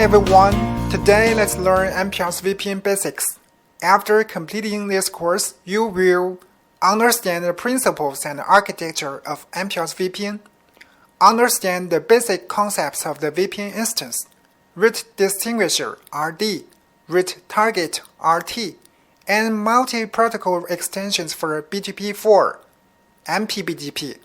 everyone, today let's learn MPLS VPN basics. After completing this course, you will understand the principles and architecture of MPLS VPN, understand the basic concepts of the VPN instance, route distinguisher RD, route target RT, and multi-protocol extensions for BGP4, MP-BGP.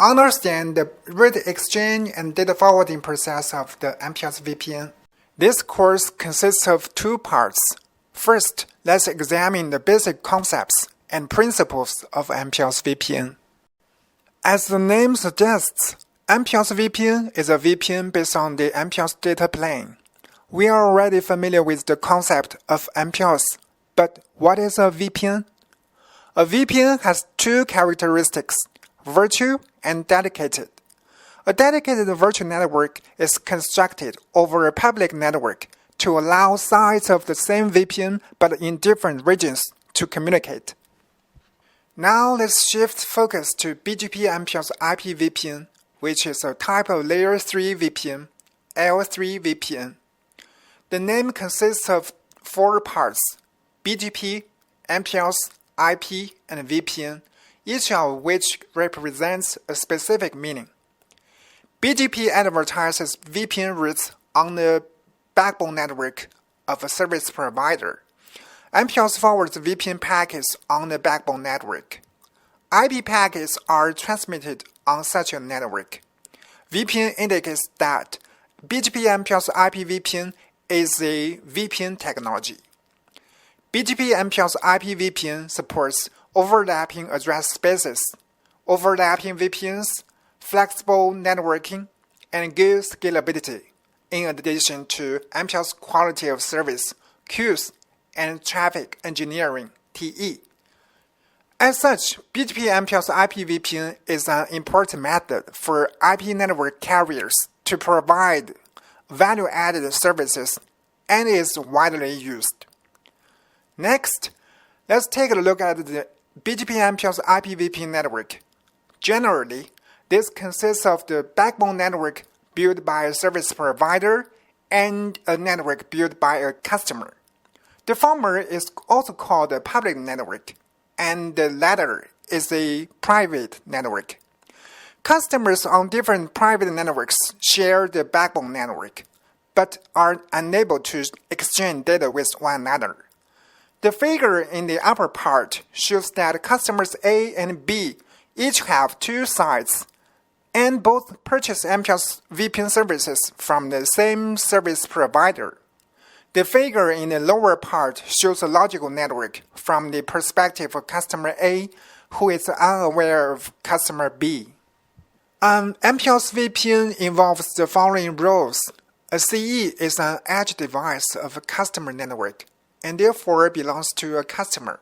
Understand the route exchange and data forwarding process of the MPLS VPN. This course consists of two parts. First, let's examine the basic concepts and principles of MPLS VPN. As the name suggests, MPLS VPN is a VPN based on the MPLS data plane. We are already familiar with the concept of MPLS, but what is a VPN? A VPN has two characteristics: virtual and dedicated. A dedicated virtual network is constructed over a public network to allow sites of the same VPN but in different regions to communicate. Now let's shift focus to BGP MPLS IP VPN, which is a type of Layer 3 VPN, L3 VPN. The name consists of four parts: BGP, MPLS, IP, and VPN, each of which represents a specific meaning. BGP advertises VPN routes on the backbone network of a service provider. MPLS forwards VPN packets on the backbone network. IP packets are transmitted on such a network. VPN indicates that BGP MPLS IP VPN is a VPN technology. BGP MPLS IP VPN supports overlapping address spaces, overlapping VPNs, flexible networking, and good scalability, in addition to MPLS quality of service, queues, and traffic engineering, TE. As such, BGP MPLS IP VPN is an important method for IP network carriers to provide value-added services and is widely used. Next, let's take a look at the BGP MPLS IP VPN network. Generally, this consists of the backbone network built by a service provider and a network built by a customer. The former is also called a public network, and the latter is a private network. Customers on different private networks share the backbone network, but are unable to exchange data with one another. The figure in the upper part shows that customers A and B each have two sites, and both purchase MPLS VPN services from the same service provider. The figure in the lower part shows a logical network from the perspective of customer A, who is unaware of customer B. An MPLS VPN involves the following roles. A CE is an edge device of a customer network, and therefore belongs to a customer.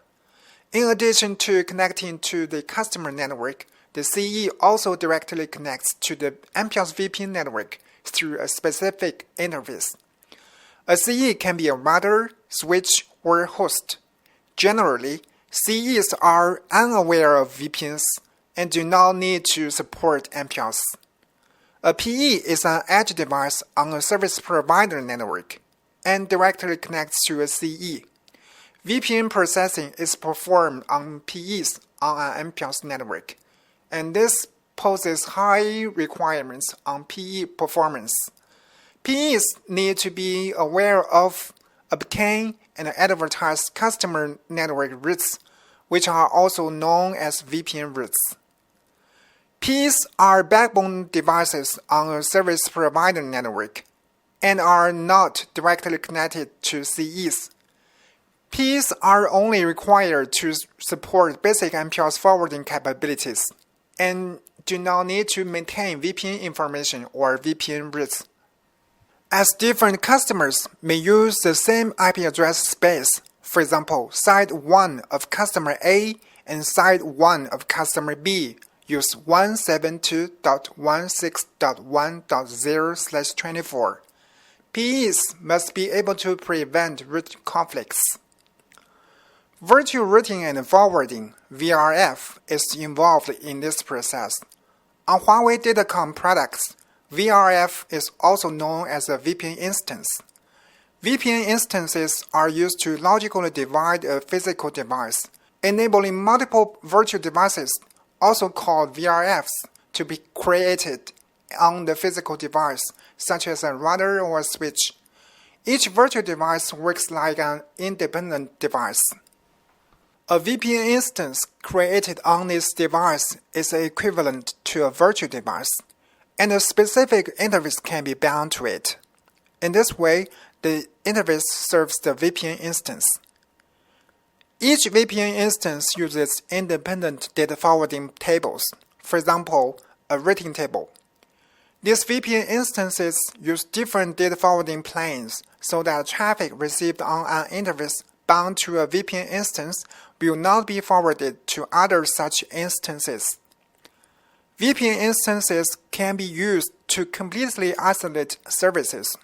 In addition to connecting to the customer network, the CE also directly connects to the MPLS VPN network through a specific interface. A CE can be a router, switch, or host. Generally, CEs are unaware of VPNs and do not need to support MPLS. A PE is an edge device on a service provider network and directly connects to a CE. VPN processing is performed on PEs on an MPLS network, and this poses high requirements on PE performance. PEs need to be aware of, obtain, and advertise customer network routes, which are also known as VPN routes. PEs are backbone devices on a service provider network and are not directly connected to CEs. PEs are only required to support basic MPLS forwarding capabilities and do not need to maintain VPN information or VPN routes. As different customers may use the same IP address space, for example, site 1 of customer A and site 1 of customer B use 172.16.1.0/24. PEs must be able to prevent route conflicts. Virtual routing and forwarding, VRF, is involved in this process. On Huawei Datacom products, VRF is also known as a VPN instance. VPN instances are used to logically divide a physical device, enabling multiple virtual devices, also called VRFs, to be created on the physical device, such as a router or a switch. Each virtual device works like an independent device. A VPN instance created on this device is equivalent to a virtual device, and a specific interface can be bound to it. In this way, the interface serves the VPN instance. Each VPN instance uses independent data forwarding tables, for example, a routing table. These VPN instances use different data forwarding planes so that traffic received on an interface bound to a VPN instance will not be forwarded to other such instances. VPN instances can be used to completely isolate services.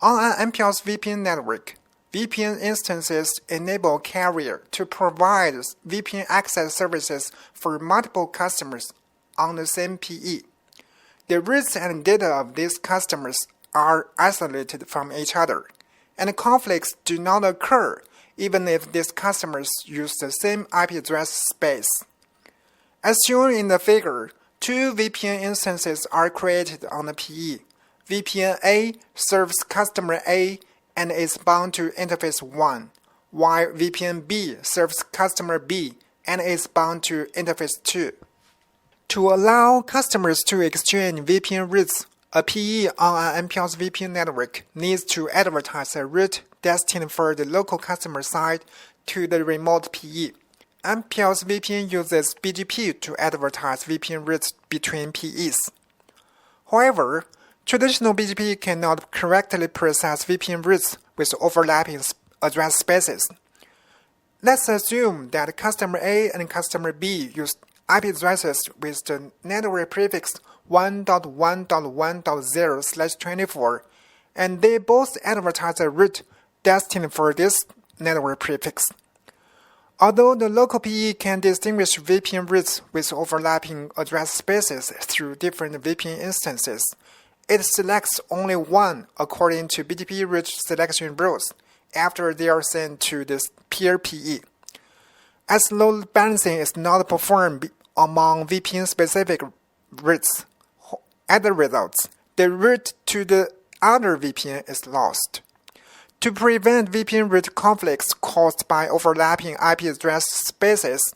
On an MPLS VPN network, VPN instances enable carrier to provide VPN access services for multiple customers on the same PE. The routes and data of these customers are isolated from each other, and conflicts do not occur even if these customers use the same IP address space. As shown in the figure, two VPN instances are created on the PE. VPN A serves customer A and is bound to interface 1, while VPN B serves customer B and is bound to interface 2. To allow customers to exchange VPN routes, a PE on an MPLS VPN network needs to advertise a route destined for the local customer side to the remote PE. MPLS VPN uses BGP to advertise VPN routes between PEs. However, traditional BGP cannot correctly process VPN routes with overlapping address spaces. Let's assume that customer A and customer B use IP addresses with the network prefix 1.1.1.0/24, and they both advertise a route destined for this network prefix. Although the local PE can distinguish VPN routes with overlapping address spaces through different VPN instances, it selects only one according to BGP route selection rules after they are sent to this peer PE. As load balancing is not performed among VPN-specific routes, as a result, the route to the other VPN is lost. To prevent VPN route conflicts caused by overlapping IP address spaces,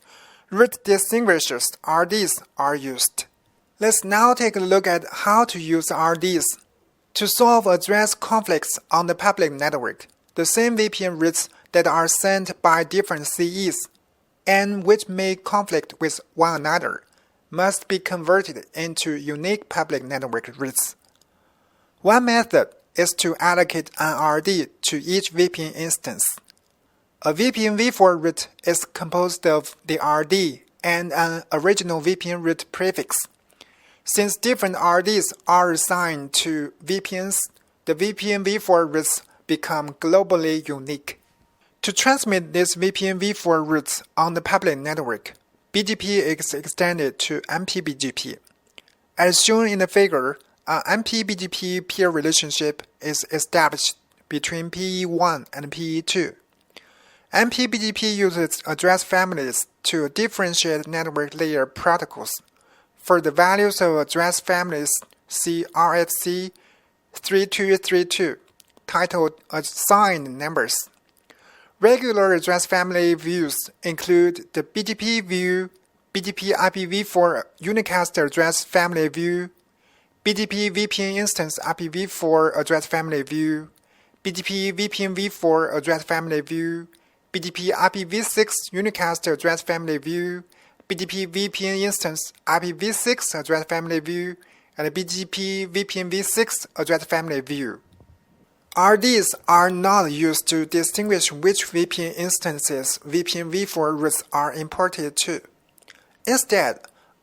route distinguishers RDs are used. Let's now take a look at how to use RDs. To solve address conflicts on the public network, the same VPN routes that are sent by different CEs and which may conflict with one another must be converted into unique public network routes. One method is to allocate an RD to each VPN instance. A VPN v4 route is composed of the RD and an original VPN route prefix. Since different RDs are assigned to VPNs, the VPN v4 routes become globally unique. To transmit these VPN v4 routes on the public network, BGP is extended to MP-BGP. As shown in the figure, an MP-BGP peer relationship is established between PE1 and PE2. MP-BGP uses address families to differentiate network layer protocols. For the values of address families, see RFC 3232, titled Assigned Numbers. Regular address family views include the BGP view, BGP IPv4 unicast address family view, BGP VPN instance IPv4 address family view, BGP VPN v4 address family view, BGP IPv6 unicast address family view, BGP VPN instance IPv6 address family view, and BGP VPN v6 address family view. RDs are not used to distinguish which VPN instances VPN v4 routes are imported to. Instead,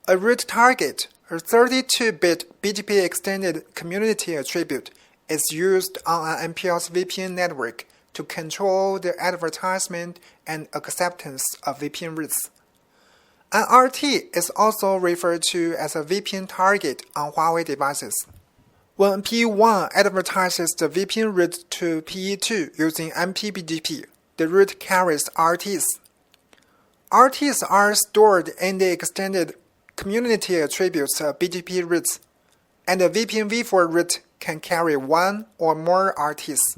a route target, a 32-bit BGP extended community attribute, is used on an MPLS VPN network to control the advertisement and acceptance of VPN routes. An RT is also referred to as a VPN target on Huawei devices. When PE1 advertises the VPN route to PE2 using MP-BGP, the route carries RTs. RTs are stored in the extended community attributes of BGP routes, and the VPN v4 route can carry one or more RTs.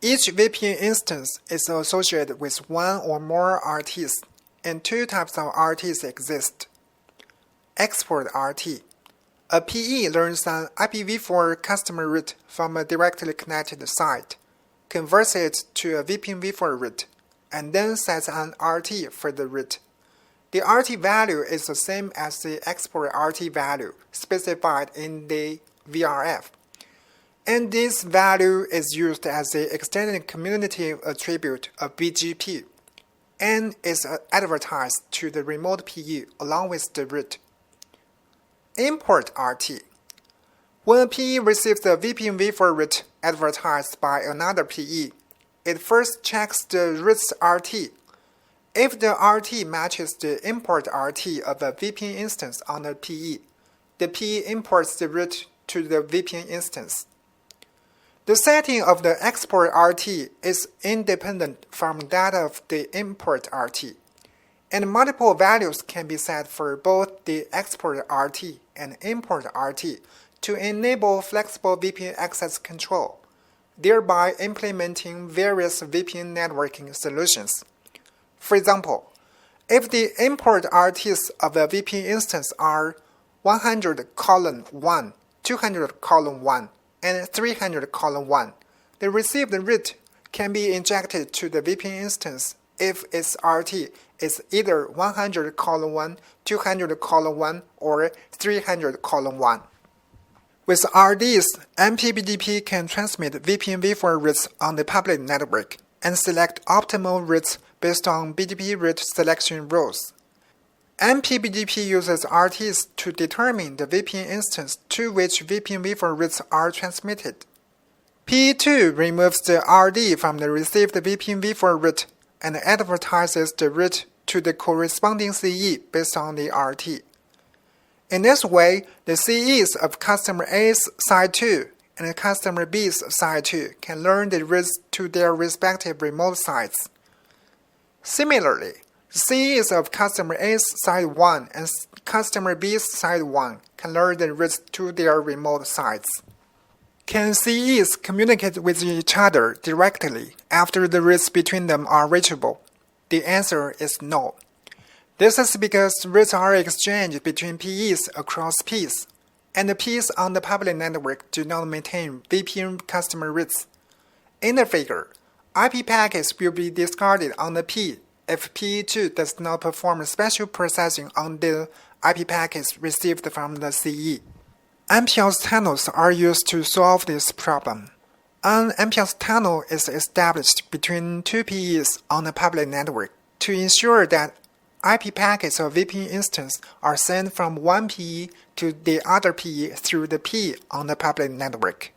Each VPN instance is associated with one or more RTs, and two types of RTs exist. Export RT. A PE learns an IPv4 customer route from a directly connected site, converts it to a VPN v4 route, and then sets an RT for the route. The RT value is the same as the export RT value specified in the VRF, and this value is used as the extended community attribute of BGP, and is advertised to the remote PE along with the route. Import RT. When a PE receives the VPN v4 route advertised by another PE, it first checks the route's RT. If the RT matches the import RT of a VPN instance on the PE imports the route to the VPN instance. The setting of the export RT is independent from that of the import RT, and multiple values can be set for both the export RT and import RT to enable flexible VPN access control, thereby implementing various VPN networking solutions. For example, if the import RTs of a VPN instance are 100:1, 200:1, and 300:1, the received route can be injected to the VPN instance if its RT is either 100:1, 200:1, or 300:1. With RDs, MP-BGP can transmit VPN v4 routes on the public network and select optimal routes based on BGP route selection rules. MP-BGP uses RTs to determine the VPN instance to which VPN v4 routes are transmitted. PE2 removes the RD from the received VPN v4 route and advertises the route to the corresponding CE based on the RT. In this way, the CEs of customer A's side 2 and customer B's side 2 can learn the routes to their respective remote sites. Similarly, CEs of customer A's side 1 and customer B's side 1 can learn the routes to their remote sites. Can CEs communicate with each other directly after the routes between them are reachable? The answer is no. This is because routes are exchanged between PEs across Ps, and the Ps on the public network do not maintain VPN customer routes. In the figure, IP packets will be discarded on the P if PE2 does not perform special processing on the IP packets received from the CE. MPLS tunnels are used to solve this problem. An MPLS tunnel is established between two PEs on a public network to ensure that IP packets of VPN instance are sent from one PE to the other PE through the P on the public network.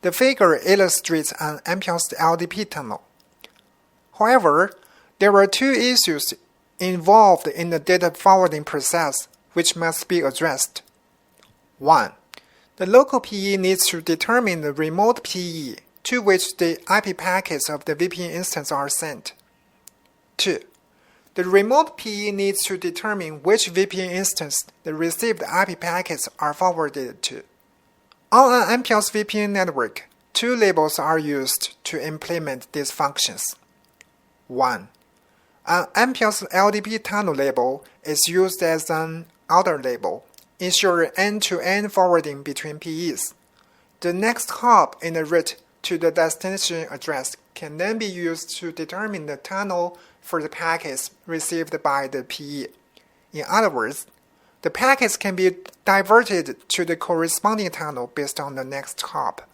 The figure illustrates an MPLS LDP tunnel. However, there are two issues involved in the data forwarding process which must be addressed. 1. The local PE needs to determine the remote PE to which the IP packets of the VPN instance are sent. 2. The remote PE needs to determine which VPN instance the received IP packets are forwarded to. On an MPLS VPN network, two labels are used to implement these functions. 1. An MPLS LDP tunnel label is used as an outer label, ensuring end-to-end forwarding between PEs. The next hop in the route to the destination address can then be used to determine the tunnel for the packets received by the PE. In other words, the packets can be diverted to the corresponding tunnel based on the next hop.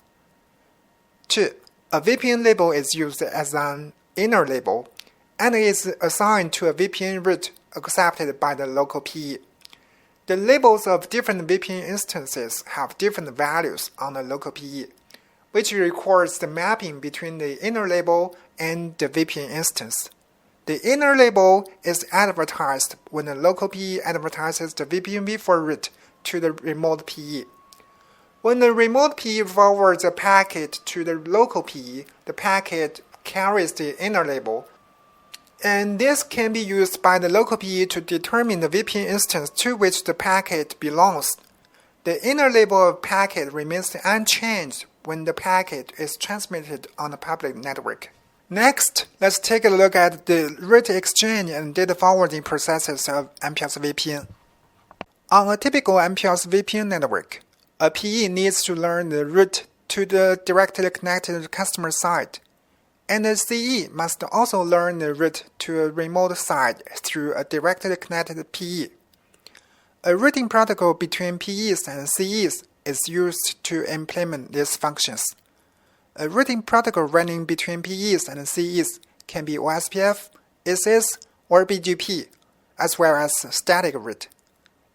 2. A VPN label is used as an inner label and is assigned to a VPN route accepted by the local PE. The labels of different VPN instances have different values on the local PE, which records the mapping between the inner label and the VPN instance. The inner label is advertised when the local PE advertises the VPN v4 route to the remote PE. When the remote PE forwards a packet to the local PE, the packet carries the inner label, and this can be used by the local PE to determine the VPN instance to which the packet belongs. The inner label of packet remains unchanged when the packet is transmitted on the public network. Next, let's take a look at the route exchange and data forwarding processes of MPLS VPN. On a typical MPLS VPN network, a PE needs to learn the route to the directly connected customer site, and the CE must also learn the route to a remote site through a directly connected PE. A routing protocol between PEs and CEs is used to implement these functions. A routing protocol running between PEs and CEs can be OSPF, ISIS, or BGP, as well as static route.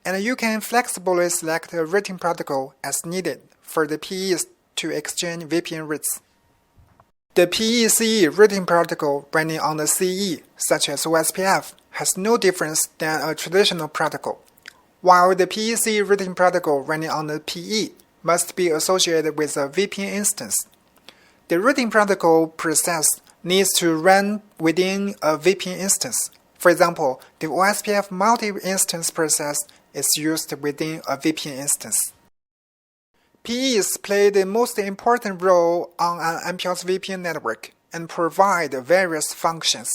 And you can flexibly select a routing protocol as needed for the PEs to exchange VPN routes. The PE-CE routing protocol running on the CE, such as OSPF, has no difference than a traditional protocol, while the PE-CE routing protocol running on the PE must be associated with a VPN instance. The routing protocol process needs to run within a VPN instance. For example, the OSPF multi-instance process is used within a VPN instance. PEs play the most important role on an MPLS VPN network and provide various functions.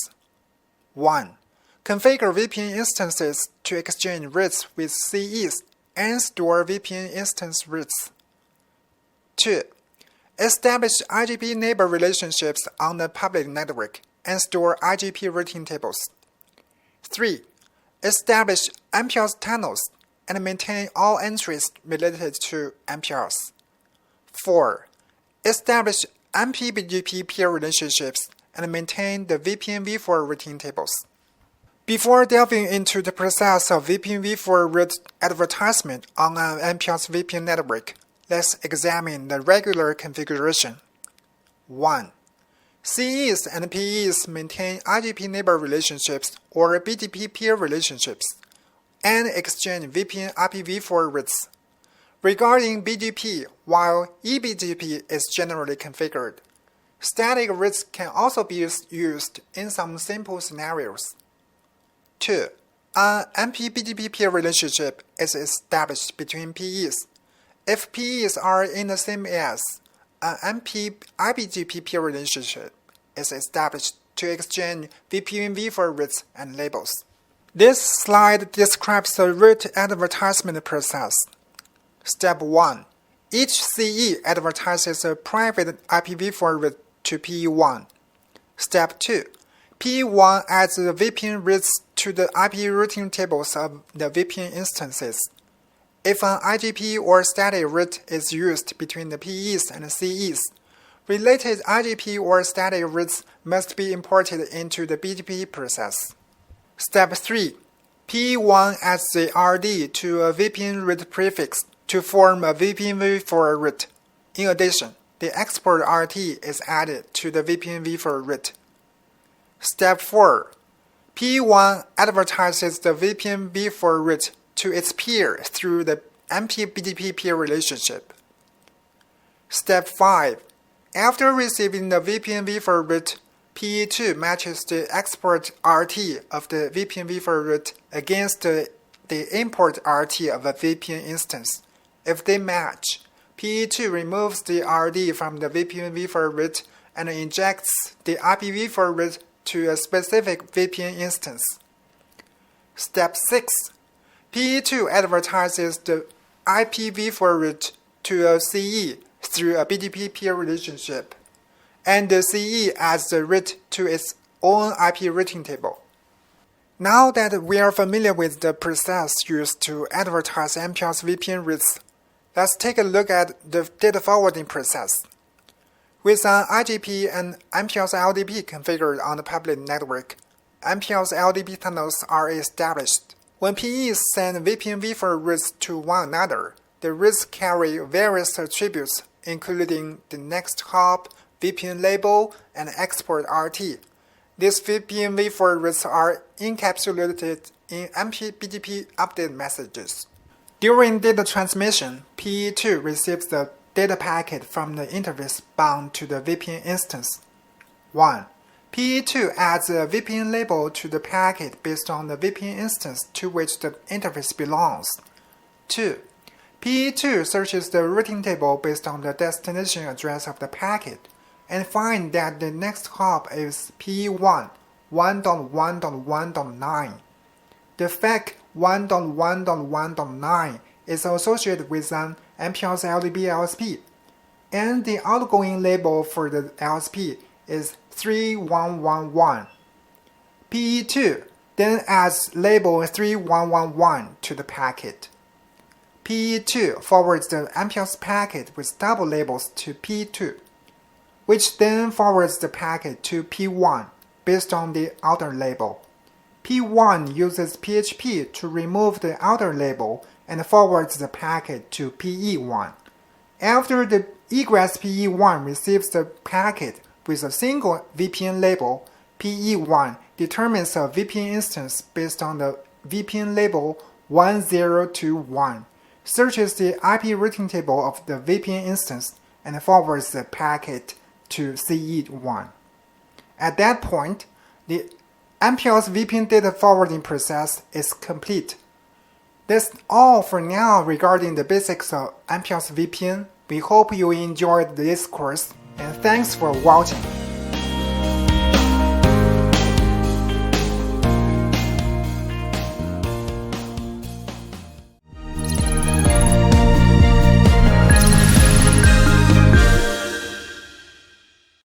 1. Configure VPN instances to exchange routes with CEs and store VPN instance routes. 2. Establish IGP neighbor relationships on the public network and store IGP routing tables. 3. Establish MPLS tunnels and maintain all entries related to MPLS. 4. Establish MP-BGP peer relationships and maintain the VPN v4 routing tables. Before delving into the process of VPN v4 route advertisement on an MPLS VPN network, let's examine the regular configuration. 1. CEs and PEs maintain IGP neighbor relationships or BGP peer relationships and exchange VPN IPv4 routes. Regarding BGP, while eBGP is generally configured, static routes can also be used in some simple scenarios. 2. An MP-BGP peer relationship is established between PEs. If PEs are in the same AS, an MP-IBGP peer relationship is established to exchange VPN v4 routes and labels. This slide describes the route advertisement process. Step 1. Each CE advertises a private IPv4 route to PE1. Step 2. PE1 adds the VPN routes to the IP routing tables of the VPN instances. If an IGP or static route is used between the PEs and CEs, related IGP or static routes must be imported into the BGP process. Step 3. PE1 adds the RD to a VPN route prefix to form a VPN v4 route. In addition, the export RT is added to the VPN v4 route. Step 4. PE1 advertises the VPN v4 route to its peer through the MP-BGP peer relationship. Step 5. After receiving the VPN v4 route, PE2 matches the export RT of the VPN v4 route against the import RT of a VPN instance. If they match, PE2 removes the RD from the VPN v4 route and injects the IPv4 route to a specific VPN instance. Step 6. PE2 advertises the IPv4 route to a CE through a BGP peer relationship, and the CE adds the route to its own IP routing table. Now that we are familiar with the process used to advertise MPLS VPN routes, let's take a look at the data forwarding process. With an IGP and MPLS LDP configured on the public network, MPLS LDP tunnels are established. When PEs send VPN v4 routes to one another, the routes carry various attributes including the next hop, VPN label, and export RT. These VPN v4 routes are encapsulated in MP-BGP update messages. During data transmission, PE2 receives the data packet from the interface bound to the VPN instance. 1. PE2 adds a VPN label to the packet based on the VPN instance to which the interface belongs. 2. PE2 searches the routing table based on the destination address of the packet and finds that the next hop is PE1 1.1.1.9. The FAC 1.1.1.9 is associated with an MPLS LDB LSP, and the outgoing label for the LSP is 3111. PE2 then adds label 3111 to the packet. PE2 forwards the MPLS packet with double labels to P2, which then forwards the packet to P1 based on the outer label. P1 uses PHP to remove the outer label and forwards the packet to PE1. After the egress PE1 receives the packet with a single VPN label, PE1 determines a VPN instance based on the VPN label 1021, searches the IP routing table of the VPN instance, and forwards the packet to CE1. At that point, the MPLS VPN data forwarding process is complete. That's all for now regarding the basics of MPLS VPN. We hope you enjoyed this course, and thanks for watching.